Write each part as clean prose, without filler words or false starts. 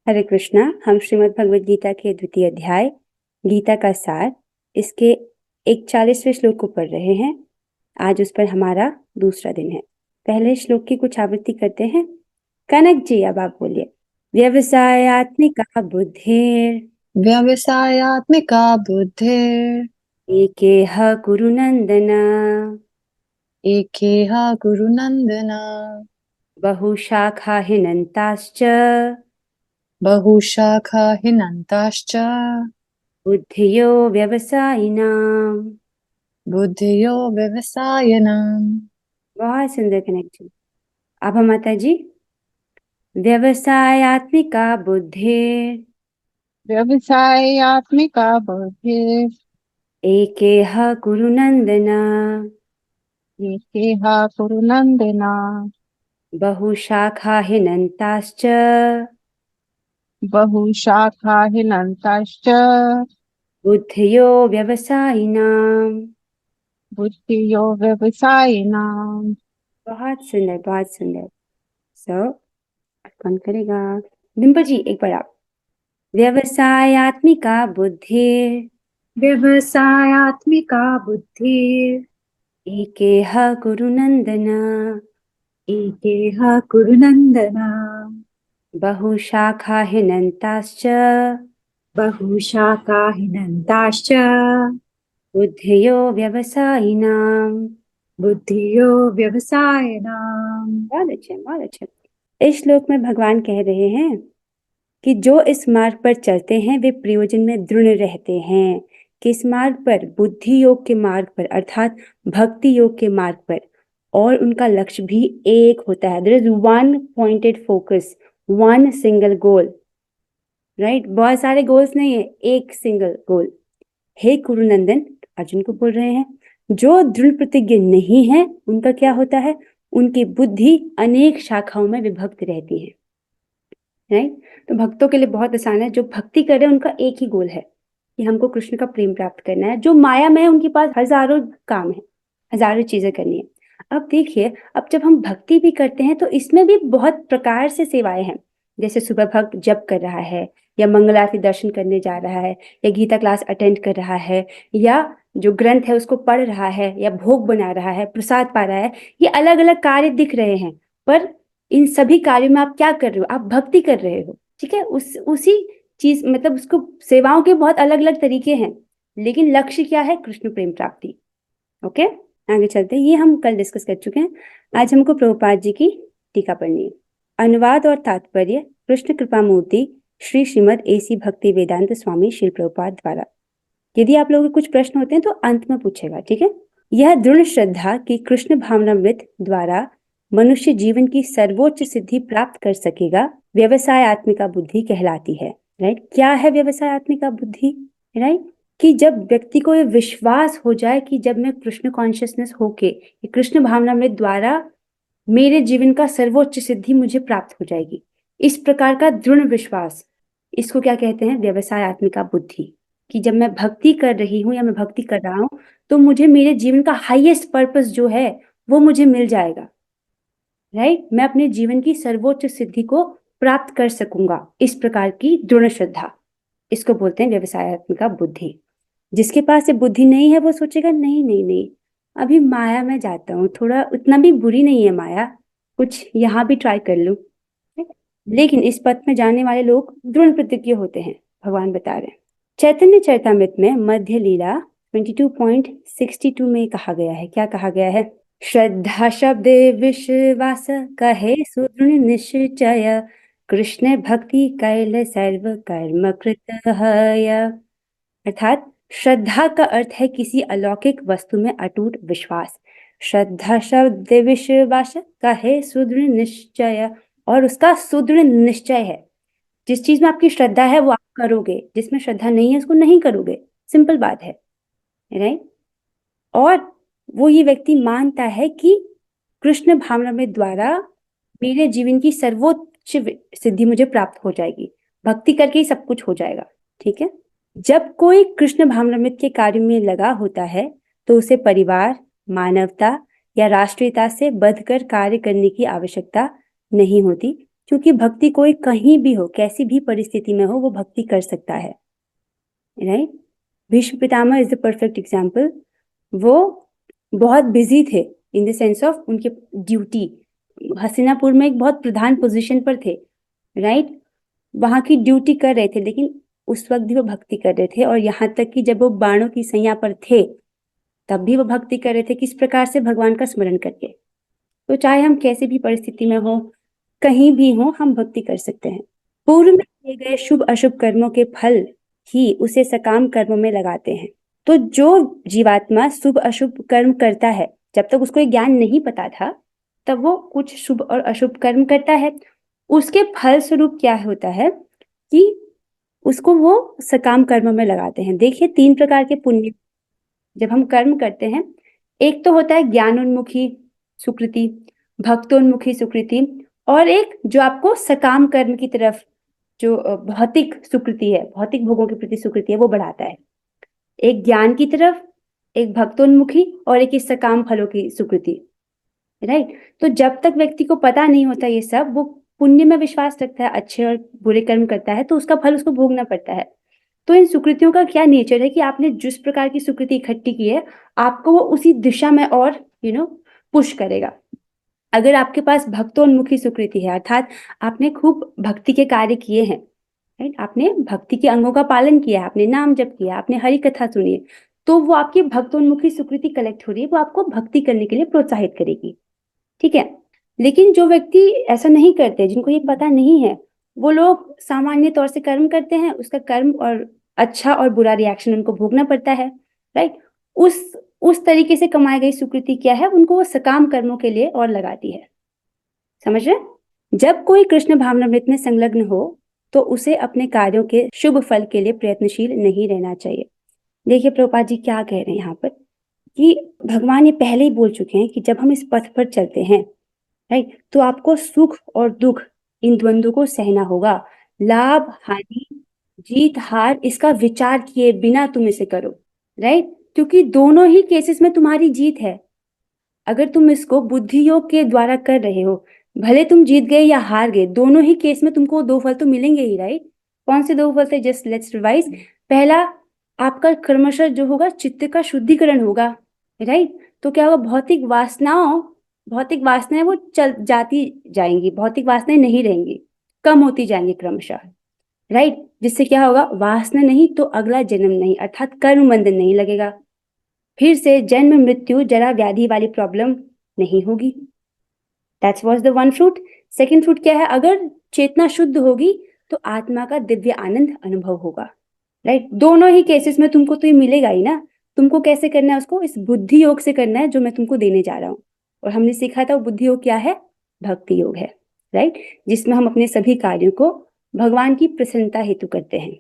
हरे कृष्णा। हम श्रीमद् भगवद गीता के द्वितीय अध्याय गीता का सार इसके 41वें श्लोक को पढ़ रहे हैं। आज उस पर हमारा दूसरा दिन है। पहले श्लोक की कुछ आवृत्ति करते हैं। कनक जी, अब आप बोलिए। व्यवसायात्मिका बुद्धिर व्यवसायात्मिका बुद्धिर् एकेह कुरु नंदन एकेह गुरुनन्दन बहुशाखा हिनन्ताश्च बहुशाखा हिनन्ताश्च बुद्धियो व्यवसायिनाम्। बुद्धियो व्यवसायिनाम्। बहुत सुंदर कनक जी। अब हम माता जी। व्यवसायात्मिका बुद्धिर व्यवसायात्मिका बुद्धिर् एकेह कुरु नंदन एकेह गुरुनन्दन बहुशाखा हिनन्ताश्च बहुशाखा हिनन्ताश्च बुद्धियो व्यवसायिनाम्। बुद्धियो व्यवसायिनाम्। बहुत सुंदर, बहुत सुंदर। सो कौन करेगा? डिम्पल जी, एक बार आप। व्यवसायात्मिका बुद्धिर व्यवसायात्मिका बुद्धिर् एकेह कुरु नंदन एकेह कुरु नन्दन बहुशाखा हिनन्ताश्च बहुशाखा हिनन्ताश्च बुद्धियो व्यवसायिनाम्। बुद्धियो व्यवसायिनाम्। बहुत अच्छे, बहुत अच्छे। इस श्लोक में भगवान कह रहे हैं कि जो इस मार्ग पर चलते हैं वे प्रयोजन में दृढ़ रहते हैं। किस मार्ग पर? बुद्धि योग के मार्ग पर, अर्थात भक्ति योग के मार्ग पर। और उनका लक्ष्य भी एक होता है। There is one pointed focus, one single goal, right? बहुत सारे गोल्स नहीं है, एक सिंगल गोल। हे कुरुनंदन, अर्जुन को बोल रहे हैं, जो दृढ़ प्रतिज्ञ नहीं है उनका क्या होता है? उनकी बुद्धि अनेक शाखाओं में विभक्त रहती है, राइट? तो भक्तों के लिए बहुत आसान है। जो भक्ति कर रहे हैं उनका एक ही गोल है कि हमको कृष्ण का प्रेम प्राप्त करना है। जो माया में है उनके पास हजारों काम है, हजारों चीजें करनी है। अब देखिए, अब जब हम भक्ति भी करते हैं तो इसमें भी बहुत प्रकार से सेवाएं हैं। जैसे सुबह भक्त जप कर रहा है, या मंगल आरती दर्शन करने जा रहा है, या गीता क्लास अटेंड कर रहा है, या जो ग्रंथ है उसको पढ़ रहा है, या भोग बना रहा है, प्रसाद पा रहा है। ये अलग अलग कार्य दिख रहे हैं, पर इन सभी कार्यों में आप क्या कर रहे हो? आप भक्ति कर रहे हो, ठीक है? उसी चीज, मतलब उसको, सेवाओं के बहुत अलग अलग तरीके हैं, लेकिन लक्ष्य क्या है? कृष्ण प्रेम प्राप्ति। ओके, आगे चलते हैं। ये हम कल डिस्कस कर चुके हैं। आज हमको प्रभुपाद जी की टीका पढ़नी है। अनुवाद और तात्पर्य कृष्ण कृपा मूर्ति श्री श्रीमद एसी भक्ति वेदांत स्वामी श्री प्रभुपाद द्वारा। यदि आप लोगों के कुछ प्रश्न होते हैं तो अंत में पूछेगा, ठीक है? यह दृढ़ श्रद्धा कि कृष्ण भावनामृत द्वारा मनुष्य जीवन की सर्वोच्च सिद्धि प्राप्त कर सकेगा, व्यवसायत्मिका बुद्धि कहलाती है, राइट? क्या है व्यवसायत्मिका बुद्धि, राइट? कि जब व्यक्ति को ये विश्वास हो जाए कि जब मैं कृष्ण कॉन्शियसनेस होके, कृष्ण भावनामृत द्वारा मेरे जीवन का सर्वोच्च सिद्धि मुझे प्राप्त हो जाएगी, इस प्रकार का दृढ़ विश्वास, इसको क्या कहते हैं? व्यवसायत्मिका बुद्धि। कि जब मैं भक्ति कर रही हूँ या मैं भक्ति कर रहा हूँ तो मुझे मेरे जीवन का हाईएस्ट पर्पस जो है वो मुझे मिल जाएगा, राइट? मैं अपने जीवन की सर्वोच्च सिद्धि को प्राप्त कर सकूंगा। इस प्रकार की दृढ़ श्रद्धा, इसको बोलते हैं व्यवसायत्मिका बुद्धि। जिसके पास ये बुद्धि नहीं है वो सोचेगा नहीं नहीं नहीं, अभी माया में जाता हूँ, थोड़ा उतना भी बुरी नहीं है माया, कुछ यहाँ भी ट्राई कर लूं। लेकिन इस पथ में जाने वाले लोग दृढ़ प्रतिज्ञ होते हैं, भगवान बता रहे हैं। चैतन्य चरितामृत में मध्य लीला 22.62 में कहा गया है, क्या कहा गया है? श्रद्धा शब्द विश्वास कहे सुदृढ़ निश्चय, कृष्ण भक्ति कैल सर्व कर्म कृत हय। अर्थात श्रद्धा का अर्थ है किसी अलौकिक वस्तु में अटूट विश्वास। श्रद्धा शब्द विश्वास का है सुदृढ़ निश्चय, और उसका सुदृढ़ निश्चय है। जिस चीज में आपकी श्रद्धा है वो आप करोगे, जिसमें श्रद्धा नहीं है उसको नहीं करोगे। सिंपल बात है, राइट? और वो ये व्यक्ति मानता है कि कृष्ण भावना में द्वारा मेरे जीवन की सर्वोच्च सिद्धि मुझे प्राप्त हो जाएगी, भक्ति करके ही सब कुछ हो जाएगा, ठीक है? जब कोई कृष्ण भावनामृत के कार्य में लगा होता है तो उसे परिवार, मानवता या राष्ट्रीयता से बंधकर कार्य करने की आवश्यकता नहीं होती, क्योंकि भक्ति कोई कहीं भी हो, कैसी भी परिस्थिति में हो, वो भक्ति कर सकता है, right. Bhishma Pitamah is the perfect example. वो बहुत बिजी थे इन द सेंस ऑफ उनके ड्यूटी, हस्तिनापुर में एक बहुत प्रधान पोजीशन पर थे, राइट। वहां की ड्यूटी कर रहे थे, लेकिन उस वक्त भी वो भक्ति कर रहे थे। और यहाँ तक कि जब वो बाणों की सैया पर थे तब भी वो भक्ति कर रहे थे। किस प्रकार से? भगवान का स्मरण करके। तो चाहे हम कैसी भी परिस्थिति में हो, कहीं भी हो, हम भक्ति कर सकते हैं। पूर्व में किए गए शुभ अशुभ कर्मों के फल ही उसे सकाम कर्मों में लगाते हैं। तो जो जीवात्मा शुभ अशुभ कर्म करता है, जब तक उसको ये ज्ञान नहीं पता था, तब वो कुछ शुभ और अशुभ कर्म करता है। उसके फल स्वरूप क्या होता है कि उसको वो सकाम कर्म में लगाते हैं। देखिए, 3 प्रकार के पुण्य जब हम कर्म करते हैं, एक तो होता है ज्ञानोन्मुखी सुकृति, भक्तोन्मुखी सुकृति, और एक जो आपको सकाम कर्म की तरफ, जो भौतिक सुकृति है, भौतिक भोगों के प्रति सुकृति है, वो बढ़ाता है। एक ज्ञान की तरफ, एक भक्तोन्मुखी, और एक इस सकाम फलों की सुकृति, राइट। तो जब तक व्यक्ति को पता नहीं होता ये सब, वो पुण्य में विश्वास रखता है, अच्छे और बुरे कर्म करता है, तो उसका फल उसको भोगना पड़ता है। तो इन सुकृतियों का क्या नेचर है कि आपने जिस प्रकार की सुकृति इकट्ठी की है, आपको वो उसी दिशा में और पुश करेगा। अगर आपके पास भक्तोन्मुखी सुकृति है, अर्थात आपने खूब भक्ति के कार्य किए हैं, राइट, आपने भक्ति के अंगों का पालन किया, आपने नाम जप किया, आपने हरि कथा सुनी है, तो वो आपकी भक्तोन्मुखी सुकृति कलेक्ट हो रही है, वो आपको भक्ति करने के लिए प्रोत्साहित करेगी, ठीक है। लेकिन जो व्यक्ति ऐसा नहीं करते, जिनको ये पता नहीं है, वो लोग सामान्य तौर से कर्म करते हैं, उसका कर्म और अच्छा और बुरा रिएक्शन उनको भोगना पड़ता है, राइट। उस तरीके से कमाई गई सुकृति क्या है, उनको वो सकाम कर्मों के लिए और लगाती है। समझ रहे? जब कोई कृष्ण भावनामृत में संलग्न हो तो उसे अपने कार्यों के शुभ फल के लिए प्रयत्नशील नहीं रहना चाहिए। देखिए प्रभुपाद जी क्या कह रहे हैं यहाँ पर, कि भगवान ये पहले ही बोल चुके हैं कि जब हम इस पथ पर चलते हैं, राइट, तो आपको सुख और दुख, इन द्वंद्वों को सहना होगा। लाभ हानि, जीत हार, इसका विचार किए बिना तुम इसे करो, राइट, क्योंकि दोनों ही केसेस में तुम्हारी जीत है। अगर तुम इसको बुद्धि योग के द्वारा कर रहे हो, भले तुम जीत गए या हार गए, दोनों ही केस में तुमको 2 फल तो मिलेंगे ही, राइट। कौन से 2 फल थे? Just let's revise. पहला, आपका क्रमशः जो होगा चित्त का शुद्धिकरण होगा, राइट। तो क्या होगा? भौतिक वासनाएं वो चल जाती जाएंगी, भौतिक वासनाएं नहीं रहेंगी, कम होती जाएंगी क्रमशः, राइट। जिससे क्या होगा? वासना नहीं तो अगला जन्म नहीं, अर्थात कर्म बंधन नहीं लगेगा, फिर से जन्म मृत्यु जरा व्याधि वाली प्रॉब्लम नहीं होगी। That's was the one fruit. Second fruit क्या है? अगर चेतना शुद्ध होगी तो आत्मा का दिव्य आनंद अनुभव होगा, राइट। दोनों ही केसेस में तुमको तो ये मिलेगा ही ना। तुमको कैसे करना है उसको? इस बुद्धि योग से करना है, जो मैं तुमको देने जा रहा हूँ। और हमने सीखा था वो बुद्धि योग क्या है? भक्ति योग है, राइट, जिसमें हम अपने सभी कार्यों को भगवान की प्रसन्नता हेतु करते हैं।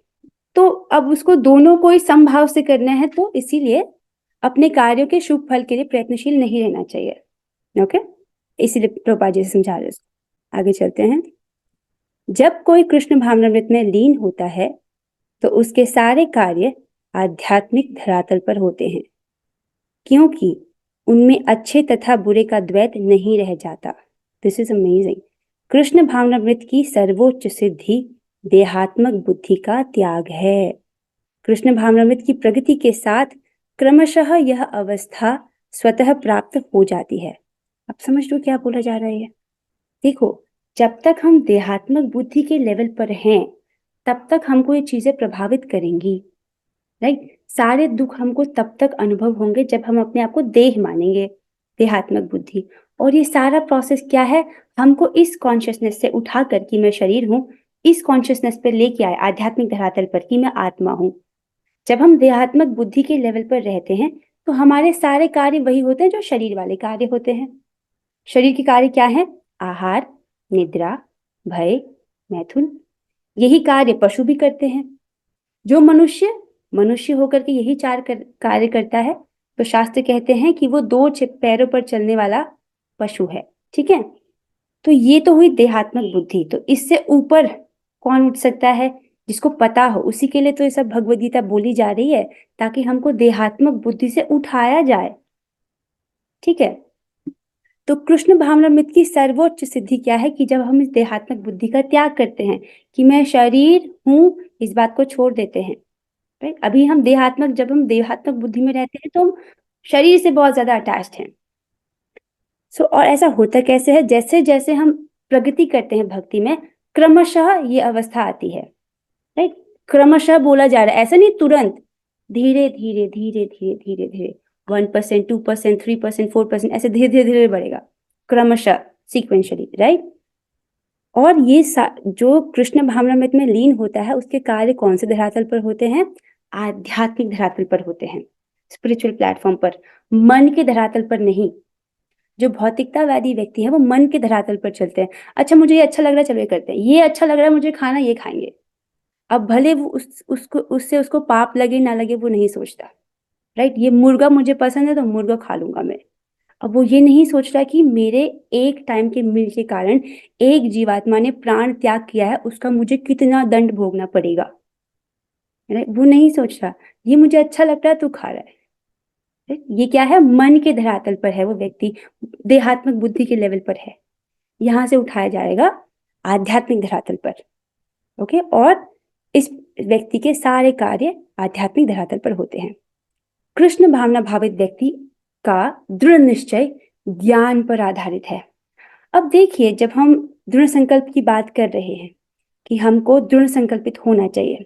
तो अब उसको दोनों को ही समभाव से करना है, तो इसीलिए अपने कार्यों के शुभ फल के लिए प्रयत्नशील नहीं रहना चाहिए, ओके। इसीलिए प्रभुपाद जी समझा रहे हैं। आगे चलते हैं। जब कोई कृष्ण भावनामृत में लीन होता है तो उसके सारे कार्य आध्यात्मिक धरातल पर होते हैं, क्योंकि उनमें अच्छे तथा बुरे का द्वैत नहीं रह जाता। This is amazing. कृष्ण भावनामृत की सर्वोच्च सिद्धि देहात्मक बुद्धि का त्याग है। कृष्ण भावनामृत की प्रगति के साथ क्रमशः यह अवस्था स्वतः प्राप्त हो जाती है। आप समझ लो क्या बोला जा रहा है? देखो, जब तक हम देहात्मक बुद्धि के लेवल पर हैं, तब तक हमको ये चीजें प्रभावित करेंगी, राइट। सारे दुख हमको तब तक अनुभव होंगे जब हम अपने आप को देह मानेंगे, देहात्मक बुद्धि। और ये सारा प्रोसेस क्या है? हमको इस कॉन्शियसनेस से उठा कर कि मैं शरीर हूँ, इस कॉन्शियसनेस पे लेके आए आध्यात्मिक धरातल पर कि मैं आत्मा हूँ। जब हम देहात्मक बुद्धि के लेवल पर रहते हैं तो हमारे सारे कार्य वही होते हैं जो शरीर वाले कार्य होते हैं। शरीर के कार्य क्या है? आहार, निद्रा, भय, मैथुन। यही कार्य पशु भी करते हैं। जो मनुष्य होकर के यही 4 कार्य करता है, तो शास्त्र कहते हैं कि वो 2 पैरों पर चलने वाला पशु है, ठीक है। तो ये तो हुई देहात्मक बुद्धि। तो इससे ऊपर कौन उठ सकता है? जिसको पता हो, उसी के लिए तो ये सब भगवद गीता बोली जा रही है, ताकि हमको देहात्मक बुद्धि से उठाया जाए, ठीक है। तो कृष्ण भावनामृत की सर्वोच्च सिद्धि क्या है कि जब हम इस देहात्मक बुद्धि का त्याग करते हैं कि मैं शरीर हूं, इस बात को छोड़ देते हैं। राइट, अभी हम जब हम देहात्मक बुद्धि में रहते हैं तो हम शरीर से बहुत ज्यादा अटैच्ड हैं। और ऐसा होता कैसे है, जैसे जैसे हम प्रगति करते हैं भक्ति में, क्रमशः ये अवस्था आती है। राइट, क्रमशः बोला जा रहा है, ऐसा नहीं तुरंत, धीरे धीरे धीरे धीरे धीरे धीरे 1%, 2%, 3%, 4%, ऐसे धीरे धीरे धीरे बढ़ेगा, क्रमशः, सिक्वेंशली। राइट, और ये जो कृष्ण भावनामृत में लीन होता है उसके कार्य कौन से धरातल पर होते हैं? आध्यात्मिक धरातल पर होते हैं, स्पिरिचुअल प्लेटफॉर्म पर, मन के धरातल पर नहीं। जो भौतिकतावादी व्यक्ति है वो मन के धरातल पर चलते हैं। अच्छा मुझे ये अच्छा लग रहा है, चलो ये करते हैं, ये अच्छा लग रहा है मुझे खाना, ये खाएंगे। अब भले वो उसको पाप लगे ना लगे वो नहीं सोचता। राइट, ये मुर्गा मुझे पसंद है तो मुर्गा खा लूंगा मैं। अब वो ये नहीं सोच रहा कि मेरे एक टाइम के मील के कारण एक जीवात्मा ने प्राण त्याग किया है, उसका मुझे कितना दंड भोगना पड़ेगा। राइट, वो नहीं सोच रहा, ये मुझे अच्छा लगता है तो खा रहा है। ये क्या है? मन के धरातल पर है वो व्यक्ति, देहात्मक बुद्धि के लेवल पर है। यहां से उठाया जाएगा आध्यात्मिक धरातल पर। ओके, और इस व्यक्ति के सारे कार्य आध्यात्मिक धरातल पर होते हैं। कृष्ण भावना भावित व्यक्ति का दृढ़ निश्चय ज्ञान पर आधारित है। अब देखिए, जब हम दृढ़ संकल्प की बात कर रहे हैं कि हमको दृढ़ संकल्पित होना चाहिए,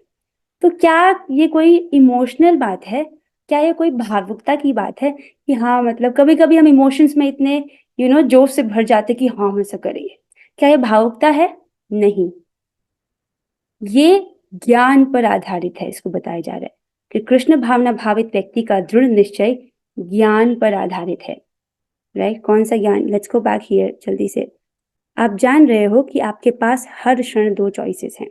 तो क्या ये कोई इमोशनल बात है? क्या ये कोई भावुकता की बात है कि हाँ मतलब कभी कभी हम इमोशंस में इतने जोश से भर जाते कि हाँ हम ऐसा करेंगे? क्या ये भावुकता है? नहीं, ये ज्ञान पर आधारित है। इसको बताया जा रहा है कि कृष्ण भावना भावित व्यक्ति का दृढ़ निश्चय ज्ञान पर आधारित है। राइट, कौन सा ज्ञान? लेट्स गो बैक हियर जल्दी से। आप जान रहे हो कि आपके पास हर क्षण दो चॉइसेस हैं।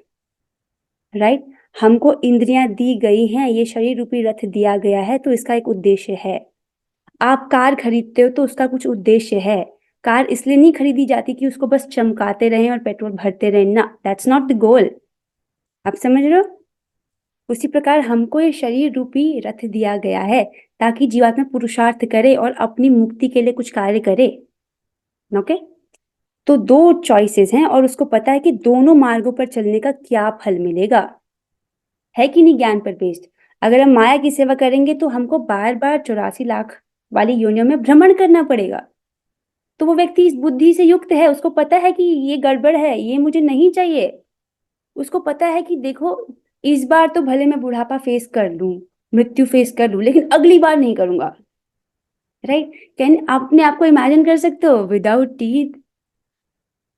राइट, हमको इंद्रियां दी गई हैं, ये शरीर रूपी रथ दिया गया है, तो इसका एक उद्देश्य है। आप कार खरीदते हो तो उसका कुछ उद्देश्य है। कार इसलिए नहीं खरीदी जाती कि उसको बस चमकाते रहें और पेट्रोल भरते रहें ना, दैट्स नॉट द गोल। आप समझ रहे हो? उसी प्रकार हमको ये शरीर रूपी रथ दिया गया है ताकि जीवात्मा पुरुषार्थ करे और अपनी मुक्ति के लिए कुछ कार्य करे। ओके, तो दो चॉइसेस हैं और उसको पता है कि दोनों मार्गों पर चलने का क्या फल मिलेगा, है कि नहीं? ज्ञान पर बेस्ड। अगर हम माया की सेवा करेंगे तो हमको बार बार 84 लाख वाली योनियों में भ्रमण करना पड़ेगा। तो वो व्यक्ति इस बुद्धि से युक्त है, उसको पता है कि ये गड़बड़ है, ये मुझे नहीं चाहिए। उसको पता है कि देखो, इस बार तो भले मैं बुढ़ापा फेस कर लूं, मृत्यु फेस कर लूं, लेकिन अगली बार नहीं करूंगा। राइट, कैन अपने आप को इमेजिन कर सकते हो विदाउट टीथ?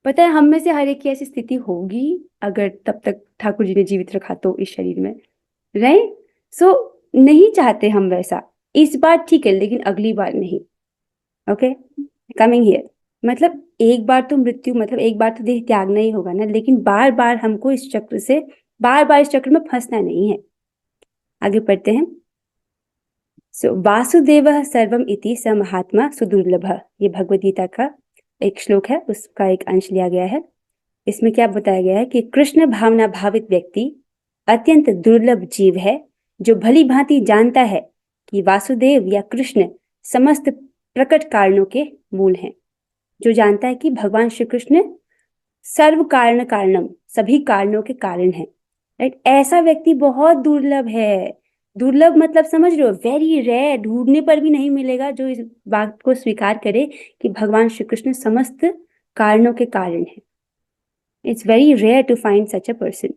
पता है हम में से हर एक की ऐसी स्थिति होगी अगर तब तक ठाकुर जी ने जीवित रखा तो इस शरीर में। राइट, सो नहीं चाहते हम वैसा। इस बार ठीक है लेकिन अगली बार नहीं। ओके, कमिंग हियर, मतलब एक बार तो मृत्यु, मतलब एक बार तो देह त्यागना ही होगा ना, लेकिन बार बार हमको इस चक्र से, बार बार इस चक्र में फंसना नहीं है। आगे पढ़ते हैं। वासुदेव सर्वम इति स महात्मा सुदुर्लभ, ये भगवद गीता का एक श्लोक है, उसका एक अंश लिया गया है। इसमें क्या बताया गया है कि कृष्ण भावना भावित व्यक्ति अत्यंत दुर्लभ जीव है जो भली भांति जानता है कि वासुदेव या कृष्ण समस्त प्रकट कारणों के मूल हैं। जो जानता है कि भगवान श्री कृष्ण सर्व कारण कारणम, सभी कारणों के कारण है। राइट, ऐसा व्यक्ति बहुत दुर्लभ है। दुर्लभ मतलब समझ रहे हो, वेरी रेयर, ढूंढने पर भी नहीं मिलेगा जो इस बात को स्वीकार करे कि भगवान श्री कृष्ण समस्त कारणों के कारण है। It's very rare to find such a person.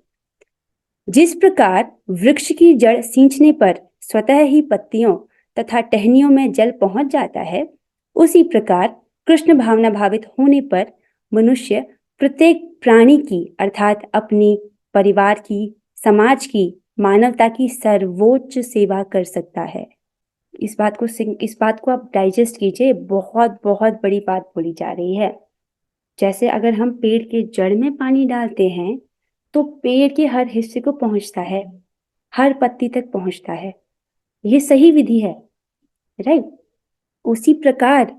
जिस प्रकार वृक्ष की जड़ सींचने पर स्वतः ही पत्तियों तथा टहनियों में जल पहुंच जाता है, उसी प्रकार कृष्ण भावना भावित होने पर मनुष्य प्रत्येक प्राणी की अर्थात अपनी, परिवार की, समाज की, मानवता की सर्वोच्च सेवा कर सकता है। इस बात को आप डाइजेस्ट कीजिए, बहुत बहुत बड़ी बात बोली जा रही है। जैसे अगर हम पेड़ के जड़ में पानी डालते हैं तो पेड़ के हर हिस्से को पहुंचता है, हर पत्ती तक पहुंचता है, ये सही विधि है। राइट, उसी प्रकार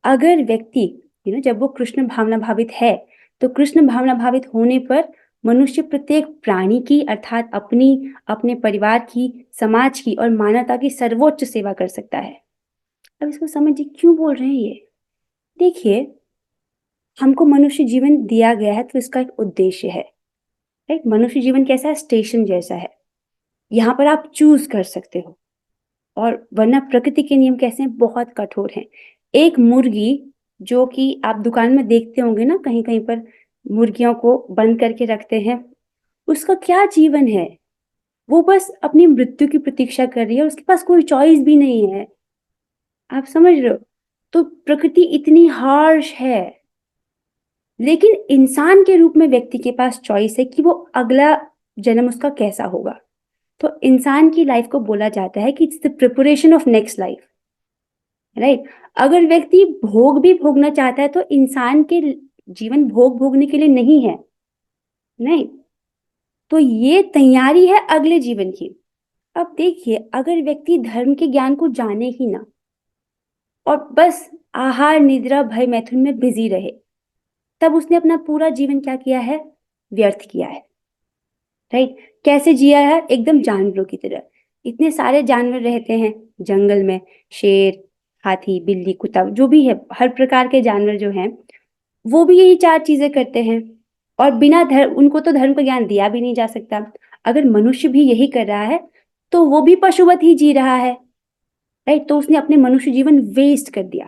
अगर व्यक्ति जब वो कृष्ण भावना भावित है तो कृष्ण भावना भावित होने पर मनुष्य प्रत्येक प्राणी की अर्थात अपनी, अपने परिवार की, समाज की और मानवता की सर्वोच्च सेवा कर सकता है। अब इसको समझिए क्यों बोल रहे हैं देखिए, हमको मनुष्य जीवन दिया गया है तो इसका एक उद्देश्य है, राइट? मनुष्य जीवन कैसा है? स्टेशन जैसा है। यहाँ पर आप चूज कर सकते हो, और वरना प्रकृति के नियम कैसे हैं? बहुत कठोर हैं। एक मुर्गी, जो कि आप दुकान में देखते होंगे ना, कहीं कहीं पर मुर्गियों को बंद करके रखते हैं, उसका क्या जीवन है? वो बस अपनी मृत्यु की प्रतीक्षा कर रही है, उसके पास कोई चॉइस भी नहीं है। आप समझ रहे हो? तो प्रकृति इतनी हार्श है, लेकिन इंसान के रूप में व्यक्ति के पास चॉइस है कि वो अगला जन्म उसका कैसा होगा। तो इंसान की लाइफ को बोला जाता है कि it's the preparation of next life, right? अगर व्यक्ति भोग भी भोगना चाहता है तो इंसान के जीवन भोग भोगने के लिए नहीं है, नहीं। तो ये तैयारी है अगले जीवन की। अब देखिए, अगर व्यक्ति धर्म के ज्ञान को जाने ही ना, और बस आहार निद्रा भय मैथुन में बिजी रहे, तब उसने अपना पूरा जीवन क्या किया है? व्यर्थ किया है, राइट? कैसे जिया है? एकदम जानवरों की तरह। इतने सारे जानवर रहते हैं जंगल में, शेर, हाथी, बिल्ली, कुत्ता, जो भी है, हर प्रकार के जानवर जो हैं, वो भी यही चार चीजें करते हैं। और बिना धर्म, उनको तो धर्म का ज्ञान दिया भी नहीं जा सकता। अगर मनुष्य भी यही कर रहा है तो वो भी पशुवत ही जी रहा है, राइट? तो उसने अपने मनुष्य जीवन वेस्ट कर दिया,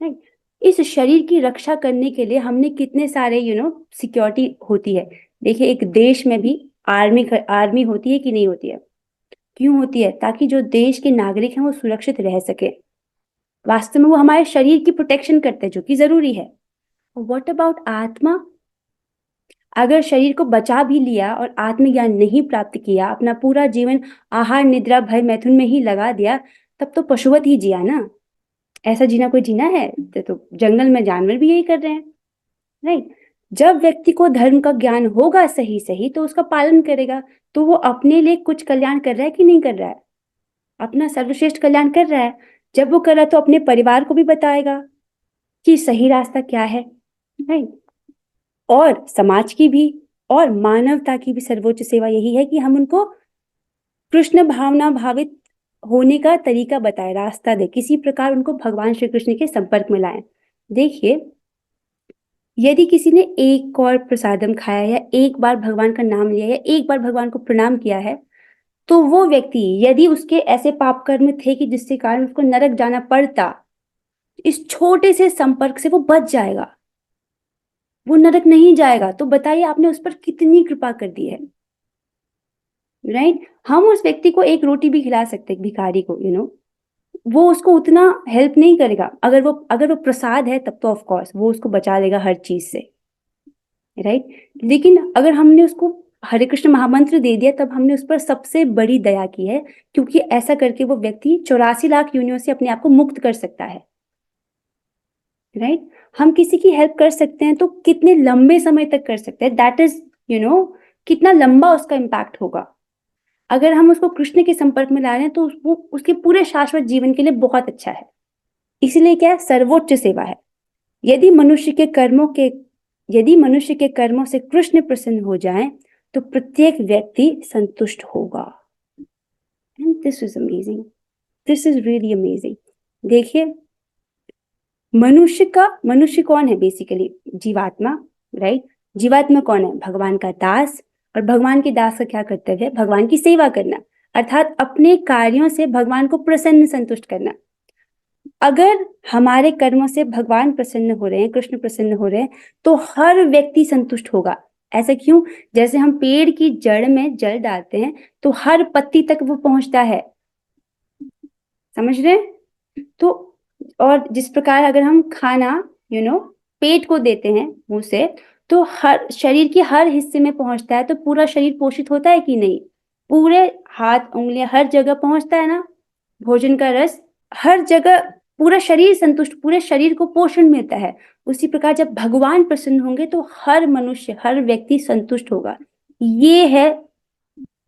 राइट? इस शरीर की रक्षा करने के लिए हमने कितने सारे सिक्योरिटी होती है। देखिए, एक देश में भी आर्मी होती है कि नहीं होती है? क्यों होती है? ताकि जो देश के नागरिक हैं वो सुरक्षित रह सके। वास्तव में वो हमारे शरीर की प्रोटेक्शन करते हैं, जो कि जरूरी है। व्हाट अबाउट आत्मा? अगर शरीर को बचा भी लिया और आत्मज्ञान नहीं प्राप्त किया, अपना पूरा जीवन आहार निद्रा भय मैथुन में ही लगा दिया, तब तो पशुवत ही जिया ना। ऐसा जीना कोई जीना है? तो जंगल में जानवर भी यही कर रहे हैं, राइट? जब व्यक्ति को धर्म का ज्ञान होगा सही सही, तो उसका पालन करेगा, तो वो अपने लिए कुछ कल्याण कर रहा है कि नहीं कर रहा है? अपना सर्वश्रेष्ठ कल्याण कर रहा है। जब वो कर रहा है तो अपने परिवार को भी बताएगा कि सही रास्ता क्या है, राइट? और समाज की भी, और मानवता की भी सर्वोच्च सेवा यही है कि हम उनको कृष्ण भावना भावित होने का तरीका बताए, रास्ता दे, किसी प्रकार उनको भगवान श्री कृष्ण के संपर्क में लाएं। देखिए, यदि किसी ने एक और प्रसादम खाया, या एक बार भगवान का नाम लिया, या एक बार भगवान को प्रणाम किया है, तो वो व्यक्ति, यदि उसके ऐसे पाप कर्म थे कि जिसके कारण उसको नरक जाना पड़ता, इस छोटे से संपर्क से वो बच जाएगा, वो नरक नहीं जाएगा। तो बताइए, आपने उस पर कितनी कृपा कर दी है, राइट? हम उस व्यक्ति को एक रोटी भी खिला सकते हैं, भिखारी को, वो उसको उतना हेल्प नहीं करेगा। अगर वो प्रसाद है, तब तो ऑफ कोर्स वो उसको बचा लेगा हर चीज से, राइट? लेकिन अगर हमने उसको हरे कृष्ण महामंत्र दे दिया, तब हमने उस पर सबसे बड़ी दया की है, क्योंकि ऐसा करके वो व्यक्ति 84 लाख योनियों से अपने आप को मुक्त कर सकता है, राइट? हम किसी की हेल्प कर सकते हैं तो कितने लंबे समय तक कर सकते हैं, दैट इज कितना लंबा उसका इम्पैक्ट होगा। अगर हम उसको कृष्ण के संपर्क में ला रहे हैं तो वो उसके पूरे शाश्वत जीवन के लिए बहुत अच्छा है। इसलिए क्या है? सर्वोच्च सेवा है। यदि मनुष्य के कर्मों के यदि मनुष्य के कर्मों से कृष्ण प्रसन्न हो जाएं, तो प्रत्येक व्यक्ति संतुष्ट होगा। And this is amazing, this is really amazing. देखिए, मनुष्य कौन है? बेसिकली जीवात्मा, राइट? जीवात्मा कौन है? भगवान का दास। और भगवान के दास का क्या कर्तव्य है? भगवान की सेवा करना, अर्थात अपने कार्यों से भगवान को प्रसन्न संतुष्ट करना। अगर हमारे कर्मों से भगवान प्रसन्न हो रहे हैं, कृष्ण प्रसन्न हो रहे हैं, तो हर व्यक्ति संतुष्ट होगा। ऐसा क्यों? जैसे हम पेड़ की जड़ में जल डालते हैं तो हर पत्ती तक वो पहुंचता है, समझ रहे हैं? तो और जिस प्रकार अगर हम खाना पेट को देते हैं मुंह से, तो हर शरीर के हर हिस्से में पहुंचता है, तो पूरा शरीर पोषित होता है कि नहीं? पूरे हाथ उंगलियां हर जगह पहुंचता है ना, भोजन का रस हर जगह, पूरा शरीर संतुष्ट, पूरे शरीर को पोषण मिलता है। उसी प्रकार जब भगवान प्रसन्न होंगे तो हर मनुष्य, हर व्यक्ति संतुष्ट होगा। ये है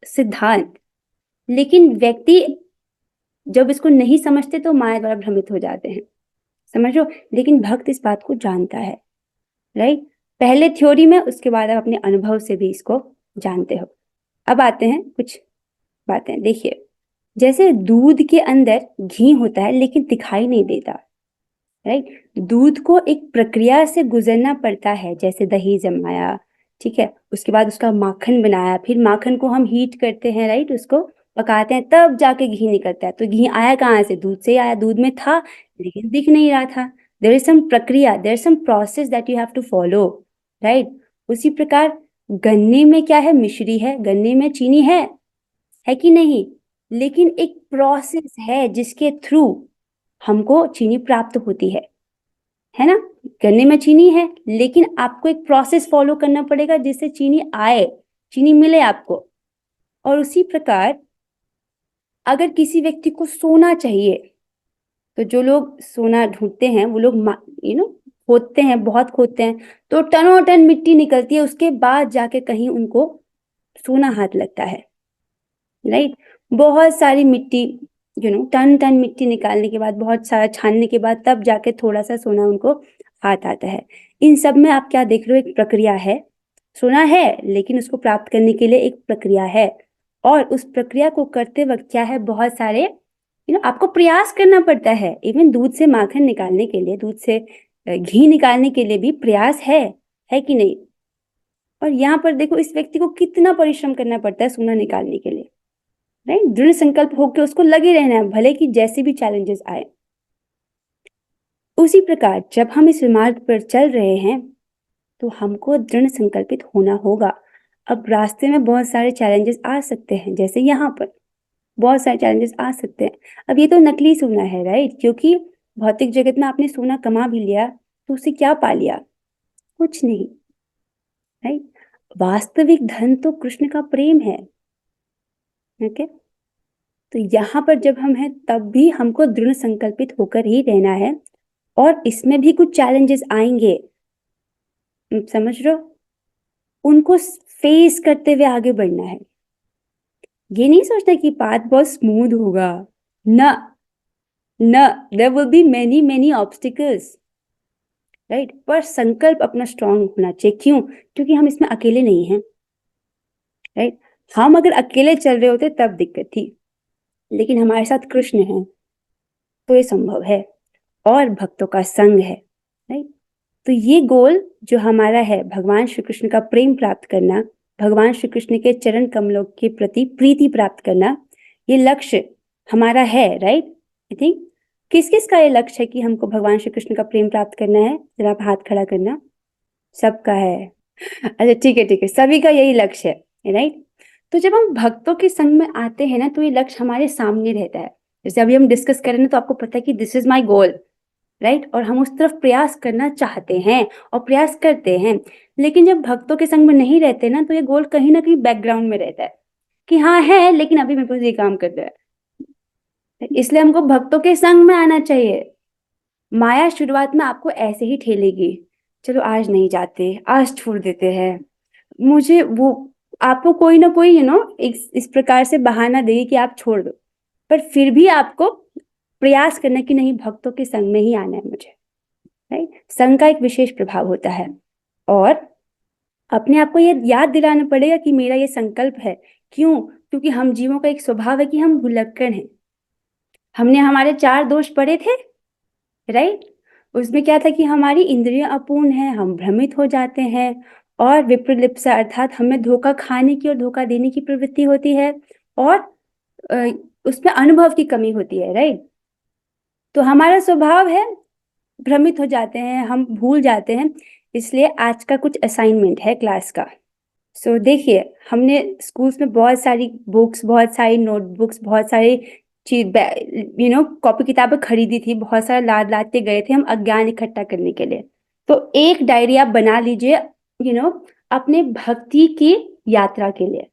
सिद्धांत। लेकिन व्यक्ति जब इसको नहीं समझते तो माया द्वारा भ्रमित हो जाते हैं, समझो? लेकिन भक्त इस बात को जानता है, राइट? पहले थ्योरी में, उसके बाद आप अपने अनुभव से भी इसको जानते हो। अब आते हैं कुछ बातें। देखिए, जैसे दूध के अंदर घी होता है लेकिन दिखाई नहीं देता, राइट। दूध को एक प्रक्रिया से गुजरना पड़ता है, जैसे दही जमाया, ठीक है, उसके बाद उसका माखन बनाया, फिर माखन को हम हीट करते हैं, राइट, उसको पकाते हैं, तब जाके घी निकलता है। तो घी आया कहाँ से? दूध से ही आया। दूध में था लेकिन दिख नहीं रहा था। देयर इज सम प्रक्रिया, there is some process that you have to follow, right. उसी प्रकार गन्ने में क्या है? मिश्री है, गन्ने में चीनी है कि नहीं? लेकिन एक प्रोसेस है जिसके थ्रू हमको चीनी प्राप्त होती है ना। गन्ने में चीनी है लेकिन आपको एक प्रोसेस फॉलो करना पड़ेगा जिससे चीनी आए, चीनी मिले आपको। और उसी प्रकार अगर किसी व्यक्ति को सोना चाहिए, तो जो लोग सोना ढूंढते हैं वो लोग खोदते हैं, बहुत खोदते हैं, तो टनों टन मिट्टी निकलती है, उसके बाद जाके कहीं उनको सोना हाथ लगता है, राइट। बहुत सारी मिट्टी, टन टन मिट्टी निकालने के बाद, बहुत सारा छानने के बाद, तब जाके थोड़ा सा सोना उनको हाथ आता है। इन सब में आप क्या देख रहे हो? एक प्रक्रिया है। सोना है लेकिन उसको प्राप्त करने के लिए एक प्रक्रिया है, और उस प्रक्रिया को करते वक्त क्या है? बहुत सारे आपको प्रयास करना पड़ता है। इवन दूध से माखन निकालने के लिए, दूध से घी निकालने के लिए भी प्रयास है कि नहीं? और यहाँ पर देखो, इस व्यक्ति को कितना परिश्रम करना पड़ता है सोना निकालने के लिए, राइट। दृढ़ संकल्प होकर उसको लगे रहना है, भले कि जैसे भी चैलेंजेस आए। उसी प्रकार जब हम इस मार्ग पर चल रहे हैं तो हमको दृढ़ संकल्पित होना होगा। अब रास्ते में बहुत सारे चैलेंजेस आ सकते हैं, जैसे यहाँ पर बहुत सारे चैलेंजेस आ सकते हैं। अब ये तो नकली सोना है, राइट, क्योंकि भौतिक जगत में आपने सोना कमा भी लिया तो उससे क्या पा लिया? कुछ नहीं, राइट। वास्तविक धन तो कृष्ण का प्रेम है, ओके। तो यहाँ पर जब हम हैं तब भी हमको दृढ़ संकल्पित होकर ही रहना है, और इसमें भी कुछ चैलेंजेस आएंगे, समझ रहे हो? उनको फेस करते हुए आगे बढ़ना है। ये नहीं सोचना कि पाथ बहुत स्मूथ होगा, ना ना, there will be many many obstacles, right. पर संकल्प अपना स्ट्रांग होना चाहिए। क्यों? क्योंकि हम इसमें अकेले नहीं हैं, राइट। हम अगर अकेले चल रहे होते तब दिक्कत थी, लेकिन हमारे साथ कृष्ण है तो ये संभव है, और भक्तों का संग है, राइट। तो ये गोल जो हमारा है, भगवान श्री कृष्ण का प्रेम प्राप्त करना, भगवान श्री कृष्ण के चरण कमलों के प्रति प्रीति प्राप्त करना, ये लक्ष्य हमारा है, राइट। आई थिंक किस किस का ये लक्ष्य है कि हमको भगवान श्री कृष्ण का प्रेम प्राप्त करना है? जरा आप हाथ खड़ा करना। सबका है? अच्छा, ठीक है, सभी का यही लक्ष्य है, राइट। तो जब हम भक्तों के संग में आते हैं ना, तो ये लक्ष्य हमारे सामने रहता है। जैसे अभी हम डिस्कस करें ना, तो आपको पता है कि this is my goal, right, और हम उस तरफ प्रयास करना चाहते हैं और प्रयास करते हैं। लेकिन जब भक्तों के संग में नहीं रहते ना, तो ये गोल कहीं ना कहीं बैकग्राउंड में रहता है कि हाँ है, लेकिन अभी मेरे पास ये काम कर रहा है। इसलिए हमको भक्तों के संग में आना चाहिए। माया शुरुआत में आपको ऐसे ही ठेलेगी, चलो आज नहीं जाते, आज छोड़ देते हैं, मुझे वो, आपको कोई ना कोई इस प्रकार से बहाना देगी कि आप छोड़ दो। पर फिर भी आपको प्रयास करना कि नहीं, भक्तों के संग में ही आना है मुझे, राइट। संघ का एक विशेष प्रभाव होता है, और अपने आप को ये याद दिलाना पड़ेगा कि मेरा ये संकल्प है। क्यों? क्योंकि हम जीवों का एक स्वभाव है कि हम भुलक्कड़ हैं। हमने हमारे 4 दोष पढ़े थे, राइट। उसमें क्या था कि हमारी इंद्रियां अपूर्ण है, हम भ्रमित हो जाते हैं, और विप्रलिप्सा अर्थात हमें धोखा खाने की और धोखा देने की प्रवृत्ति होती है, और उसमें अनुभव की कमी होती है, राइट। तो हमारा स्वभाव है, भ्रमित हो जाते हैं, हम भूल जाते हैं। इसलिए आज का कुछ असाइनमेंट है क्लास का। सो देखिए, हमने स्कूल्स में बहुत सारी बुक्स, बहुत सारी नोटबुक्स, बहुत सारी चीज, कॉपी किताबें खरीदी थी, बहुत सारा लाद लाते गए थे हम अज्ञान इकट्ठा करने के लिए। तो एक डायरी आप बना लीजिए, अपने भक्ति की यात्रा के लिए।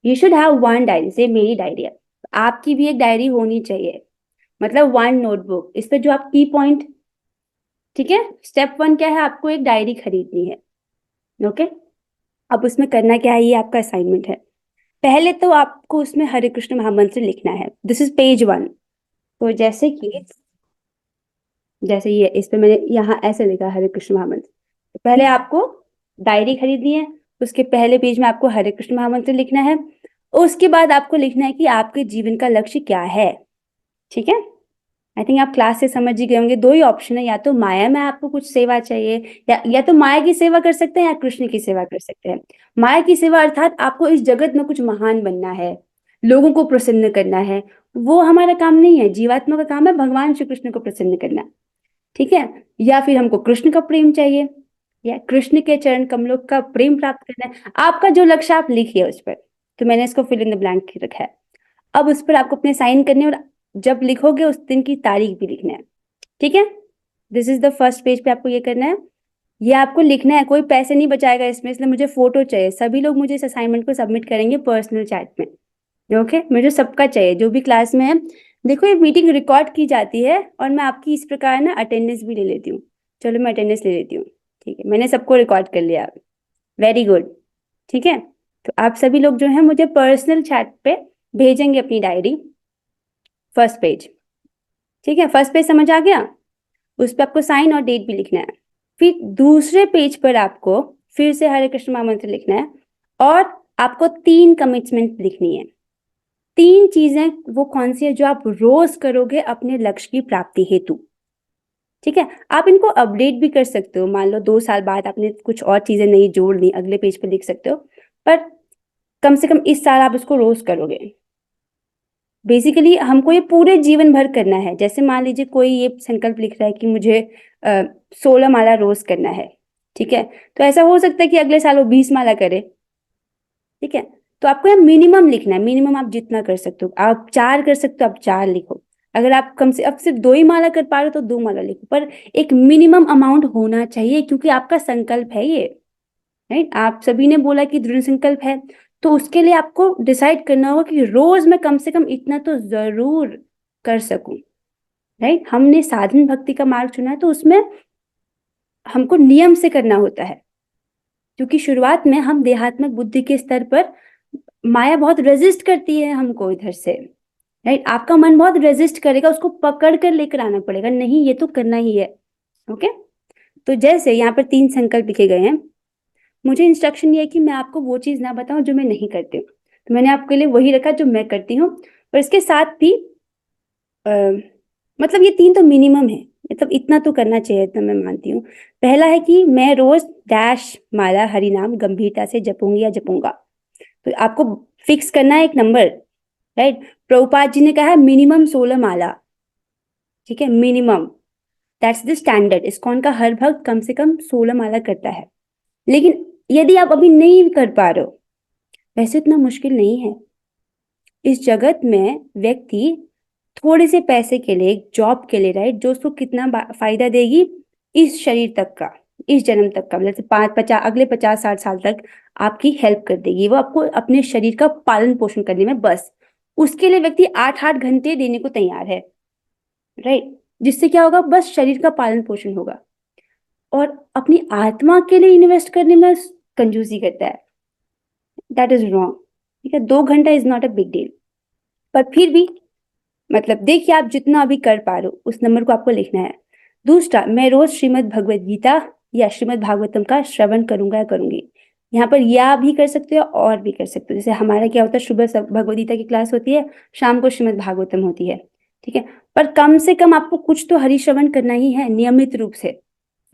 You should have one diary, से मेरी डायरी है, आपकी भी एक डायरी होनी चाहिए, मतलब वन नोटबुक। इस पे जो आप की पॉइंट, ठीक है, स्टेप 1 क्या है? आपको एक डायरी खरीदनी है, ओके। अब उसमें करना क्या है? ये आपका असाइनमेंट है। पहले तो आपको उसमें हरे कृष्ण महामंत्र लिखना है। This is page 1। तो जैसे ये इस पे मैंने यहाँ ऐसे लिखा हरे कृष्ण महामंत्र। तो पहले आपको डायरी खरीदनी है, उसके पहले पेज में आपको हरे कृष्ण महामंत्र लिखना है। उसके बाद आपको लिखना है कि आपके जीवन का लक्ष्य क्या है, ठीक है। आई थिंक आप क्लास से समझ ही गए होंगे, दो ही ऑप्शन है, या तो माया में आपको कुछ सेवा चाहिए, या तो माया की सेवा कर सकते हैं या कृष्ण की सेवा कर सकते हैं। माया की सेवा अर्थात आपको इस जगत में कुछ महान बनना है, लोगों को प्रसन्न करना है, वो हमारा काम नहीं है। जीवात्मा का काम है भगवान श्री कृष्ण को प्रसन्न करना, ठीक है। या फिर हमको कृष्ण का प्रेम चाहिए, या कृष्ण के चरण कमलों का प्रेम प्राप्त करना है। आपका जो लक्ष्य आप लिखिए उस पर, तो मैंने इसको फिल इन द ब्लैंक रखा है। अब उस पर आपको अपने साइन करने हैं, और जब लिखोगे उस दिन की तारीख भी लिखना है, ठीक है। This is the first page पे आपको ये करना है, ये आपको लिखना है, कोई पैसे नहीं बचाएगा इसमें, इसलिए मुझे फोटो चाहिए। सभी लोग मुझे इस असाइनमेंट को सबमिट करेंगे पर्सनल चैट में, ओके। मुझे सबका चाहिए जो भी क्लास में है। देखो ये मीटिंग रिकॉर्ड की जाती है, और मैं आपकी इस प्रकार ना अटेंडेंस भी ले लेती हूँ। चलो मैं अटेंडेंस ले लेती हूँ, ठीक है, मैंने सबको रिकॉर्ड कर लिया। वेरी गुड, ठीक है। तो आप सभी लोग जो है मुझे पर्सनल चैट पे भेजेंगे अपनी डायरी, फर्स्ट पेज, ठीक है। फर्स्ट पेज समझ आ गया, उस पर आपको साइन और डेट भी लिखना है। फिर दूसरे पेज पर आपको फिर से हरे कृष्ण महामंत्र लिखना है, और आपको 3 कमिटमेंट लिखनी है। 3 चीजें वो कौन सी है जो आप रोज करोगे अपने लक्ष्य की प्राप्ति हेतु, ठीक है। आप इनको अपडेट भी कर सकते हो, मान लो 2 साल बाद आपने कुछ और चीजें नई जोड़ ली, अगले पेज पे लिख सकते हो, पर कम से कम इस साल आप इसको रोज करोगे। बेसिकली हमको ये पूरे जीवन भर करना है। जैसे मान लीजिए कोई ये संकल्प लिख रहा है कि मुझे 16 माला रोज करना है, ठीक है, तो ऐसा हो सकता है कि अगले साल वो 20 माला करे, ठीक है। तो आपको यहाँ मिनिमम लिखना है, मिनिमम आप जितना कर सकते हो। आप 4 कर सकते हो, आप 4 लिखो। अगर आप कम से अब सिर्फ 2 ही माला कर पा रहे हो तो 2 माला लिखो, पर एक मिनिमम अमाउंट होना चाहिए, क्योंकि आपका संकल्प है ये, राइट। आप सभी ने बोला कि दृढ़ संकल्प है, तो उसके लिए आपको डिसाइड करना होगा कि रोज मैं कम से कम इतना तो जरूर कर सकूं, राइट। हमने साधन भक्ति का मार्ग चुना है, तो उसमें हमको नियम से करना होता है, क्योंकि शुरुआत में हम देहात्मक बुद्धि के स्तर पर माया बहुत रेजिस्ट करती है हमको इधर से, राइट। आपका मन बहुत रेजिस्ट करेगा, उसको पकड़ कर लेकर आना पड़ेगा, नहीं ये तो करना ही है, ओके। तो जैसे यहाँ पर 3 संकल्प लिखे गए हैं, मुझे इंस्ट्रक्शन ये है कि मैं आपको वो चीज ना बताऊं जो मैं नहीं करती हूँ, तो मैंने आपके लिए वही रखा जो मैं करती हूँ। और इसके साथ भी मतलब ये 3 तो मिनिमम है, मतलब इतना तो करना चाहिए, इतना मैं मानती हूँ। पहला है कि मैं रोज डैश माला हरि नाम गंभीरता से जपूंगी या जपूंगा। तो आपको फिक्स करना है एक नंबर, राइट। प्रभुपाद जी ने कहा है मिनिमम 16 माला, ठीक है, minimum, that's the standard. ISKCON का हर भक्त कम से कम 16 माला करता है। लेकिन यदि आप अभी नहीं कर पा रहे हो, वैसे इतना मुश्किल नहीं है। इस जगत में व्यक्ति थोड़े से पैसे के लिए, एक जॉब के लिए, राइट, जो उसको कितना फायदा देगी इस शरीर तक का, इस जन्म तक का, मतलब 5-50 अगले 50-60 साल तक आपकी हेल्प कर देगी। वो आपको अपने शरीर का पालन पोषण करने में, बस उसके लिए व्यक्ति 8-8 घंटे देने को तैयार है, राइट। जिससे क्या होगा, बस शरीर का पालन पोषण होगा, और अपनी आत्मा के लिए इन्वेस्ट करने में कंजूसी करता है। दैट इज रॉन्ग, ठीक है। 2 घंटा is not a big deal, पर फिर भी मतलब देखिए आप जितना अभी कर पा रहे हो उस नंबर को आपको लिखना है। दूसरा, मैं रोज श्रीमद् भगवद गीता या श्रीमद् भागवतम का श्रवण करूंगा या करूंगी। यहाँ पर या भी कर सकते हो और भी कर सकते हो। जैसे हमारा क्या होता है, सुबह भगवद गीता की क्लास होती है, शाम को श्रीमद् भागवतम होती है, ठीक है। पर कम से कम आपको कुछ तो हरि श्रवण करना ही है नियमित रूप से,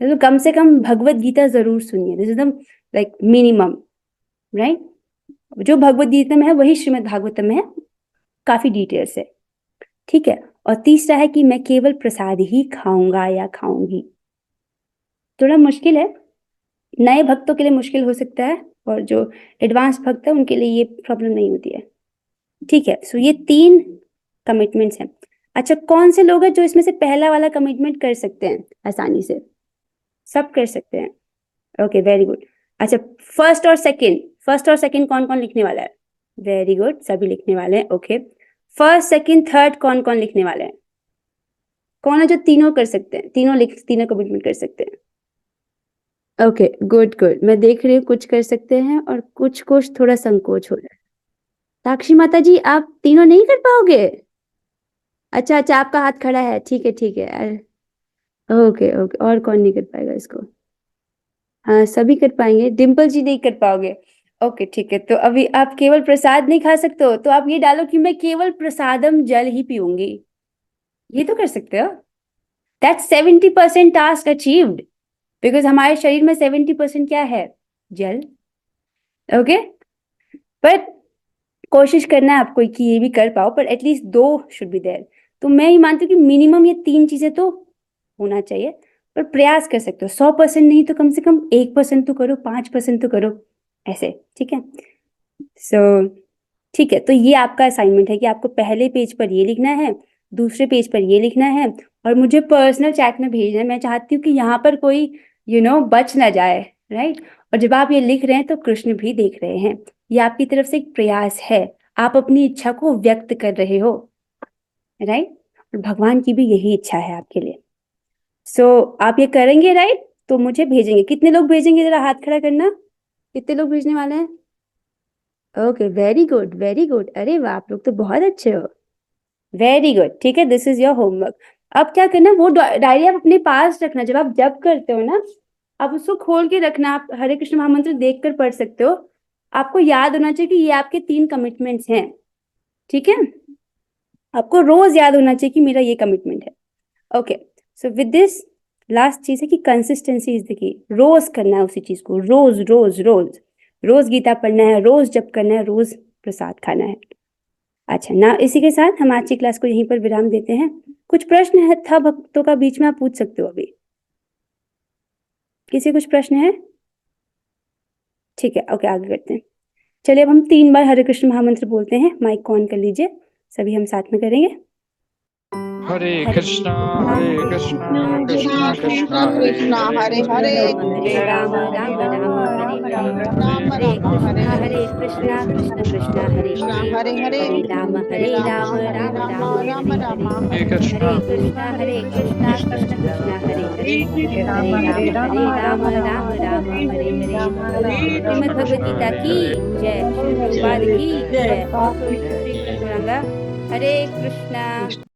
तो कम से कम भगवद गीता जरूर सुनिए। This is the like minimum, right. जो भगवद गीता में है वही श्रीमद् भागवतम में है, काफी डिटेल से, ठीक है। और तीसरा है कि मैं केवल प्रसाद ही खाऊंगा या खाऊंगी। थोड़ा मुश्किल है, नए भक्तों के लिए मुश्किल हो सकता है, और जो एडवांस भक्त है उनके लिए ये प्रॉब्लम नहीं होती है, ठीक है। सो ये 3 कमिटमेंट्स हैं। अच्छा, कौन से लोग हैं जो इसमें से पहला वाला कमिटमेंट कर सकते हैं आसानी से? सब कर सकते हैं, ओके, वेरी गुड। अच्छा, फर्स्ट और सेकंड कौन कौन लिखने वाला है? वेरी गुड, सभी लिखने वाले हैं, ओके। फर्स्ट सेकंड थर्ड कौन कौन लिखने वाले हैं? कौन है जो तीनों कर सकते हैं, तीनों कमिटमेंट कर सकते हैं? Okay, good good. मैं देख रही हूँ कुछ कर सकते हैं और कुछ कुछ थोड़ा संकोच हो रहा है। साक्षी माता जी, आप तीनों नहीं कर पाओगे? अच्छा अच्छा, आपका हाथ खड़ा है, ठीक है ठीक है। अरे ओके ओके, और कौन नहीं कर पाएगा इसको? हाँ, सभी कर पाएंगे। डिम्पल जी नहीं कर पाओगे, ओके ठीक है। तो अभी आप केवल प्रसाद नहीं खा सकते हो, तो आप ये डालो कि मैं केवल प्रसादम जल ही पीऊंगी। ये तो कर सकते हो। दैट्स 70% टास्क अचीव्ड, बिकॉज हमारे शरीर में 70% क्या है? जल। ओके, पर कोशिश करना है आपको कि ये भी कर पाओ, पर एटलीस्ट 2 शुड बी देयर। तो मैं ये मानती हूँ कि मिनिमम ये 3 चीजें तो होना चाहिए, पर प्रयास कर सकते हो। 100% नहीं तो कम से कम 1% तो करो, 5% तो करो, ऐसे। ठीक है, सो ठीक है, तो ये आपका असाइनमेंट है कि आपको पहले पेज पर ये लिखना है, दूसरे पेज पर ये लिखना है, और मुझे पर्सनल चैट में भेजना है। मैं चाहती हूँ कि यहाँ पर कोई बच ना जाए, राइट? और जब आप ये लिख रहे हैं तो कृष्ण भी देख रहे हैं। ये आपकी तरफ से एक प्रयास है, आप अपनी इच्छा को व्यक्त कर रहे हो, राइट? और भगवान की भी यही इच्छा है आपके लिए। सो आप ये करेंगे, राइट? तो मुझे भेजेंगे। कितने लोग भेजेंगे, जरा हाथ खड़ा करना। कितने लोग भेजने वाले हैं? Okay, very good, very good. अरे वाह, आप लोग तो बहुत अच्छे हो। वेरी गुड, ठीक है, दिस इज योर होमवर्क। अब क्या करना, वो डायरी आप अपने पास रखना। जब आप जप करते हो ना, आप उसको खोल के रखना। आप हरे कृष्ण महामंत्र देख कर पढ़ सकते हो। आपको याद होना चाहिए कि ये आपके 3 कमिटमेंट्स हैं, ठीक है? आपको रोज याद होना चाहिए कि मेरा ये कमिटमेंट है। Okay, so with this last चीज है कि कंसिस्टेंसी इज द की। रोज करना है उसी चीज को, रोज रोज रोज। रोज गीता पढ़ना है, रोज जप करना है, रोज प्रसाद खाना है। अच्छा ना, इसी के साथ हम आज की क्लास को यहीं पर विराम देते हैं। कुछ प्रश्न है था भक्तों का बीच में, आप पूछ सकते हो अभी। किसी कुछ प्रश्न है? ठीक है, ओके, आगे करते हैं। चलिए अब हम 3 बार हरे कृष्ण महामंत्र बोलते हैं। माइक को ऑन कर लीजिए, सभी हम साथ में करेंगे। हरे कृष्णा कृष्णा कृष्णा हरे हरे हरे राम राम राम हरे हरे, हरे कृष्णा कृष्ण कृष्ण हरे हरे, हरे राम राम राम राम हरे कृष्णा हरे कृष्णा कृष्ण कृष्ण हरे हरे, हरे राम राम हरे हरे। श्रीमद् भगवद गीता की जय, श्री प्रभुपाद की जय। और श्री कृष्ण। हरे कृष्णा।